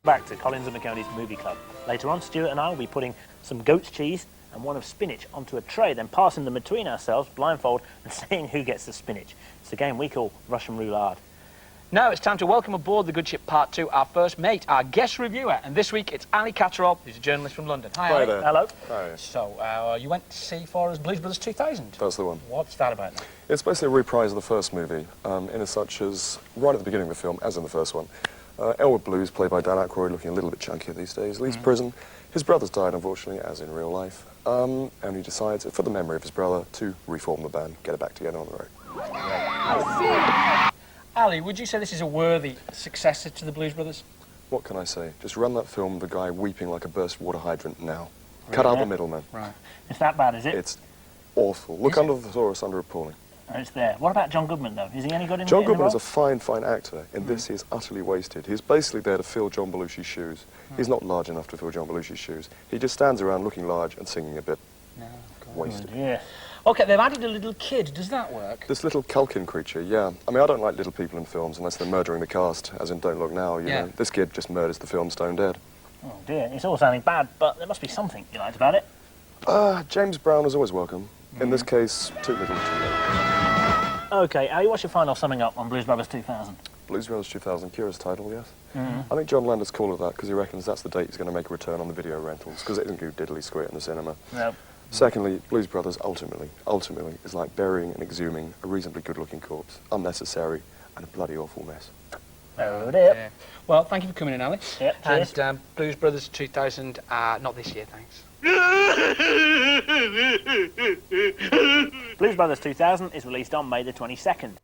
Back to Collins and Maconie's Movie Club. Later on, Stuart and I will be putting some goat's cheese and one of spinach onto a tray, then passing them between ourselves, blindfold, and seeing who gets the spinach. It's a game we call Russian roulade. Now it's time to welcome aboard the Good Ship Part 2 our first mate, our guest reviewer, and this week it's Ali Catterall, who's a journalist from London. Hi, Ali. There. Hello. Hi. So, you went to see for us Blues Brothers 2000? That's the one. What's that about now? It's basically a reprise of the first movie, in as such as, right at the beginning of the film, as in the first one, Elwood Blues, played by Dan Aykroyd, looking a little bit chunkier these days, leaves prison. His brother's died, unfortunately, as in real life, and he decides, for the memory of his brother, to reform the band, get it back together on the road. Ali, would you say this is a worthy successor to the Blues Brothers? What can I say? Just run that film, the guy weeping like a burst water hydrant now. Cut out the middleman. Right. It's that bad, is it? It's awful. Look under the thesaurus under appalling. Oh, it's there. What about John Goodman, though? Is he any good in John the Goodman is role? a fine, fine actor. In this, he is utterly wasted. He's basically there to fill John Belushi's shoes. He's not large enough to fill John Belushi's shoes. He just stands around looking large and singing a bit. No, God. Wasted. Yeah. OK, they've added a little kid. Does that work? This little Culkin creature, yeah. I mean, I don't like little people in films unless they're murdering the cast, as in Don't Look Now, you know. This kid just murders the film stone dead. Oh, dear. It's all sounding bad, but there must be something you liked about it. James Brown is always welcome. In this case, too little, too late. OK, Ali, what's your final summing up on Blues Brothers 2000? Blues Brothers 2000, curious title, yes. I think John Landis called it that because he reckons that's the date he's going to make a return on the video rentals, because it didn't go diddly square in the cinema. No. Secondly, Blues Brothers ultimately is like burying and exhuming a reasonably good-looking corpse, unnecessary and a bloody awful mess. Oh, dear. Yeah. Well, thank you for coming in, Ali. Yep, cheers. And Blues Brothers 2000, not this year, thanks. Blues Brothers 2000 is released on May the 22nd.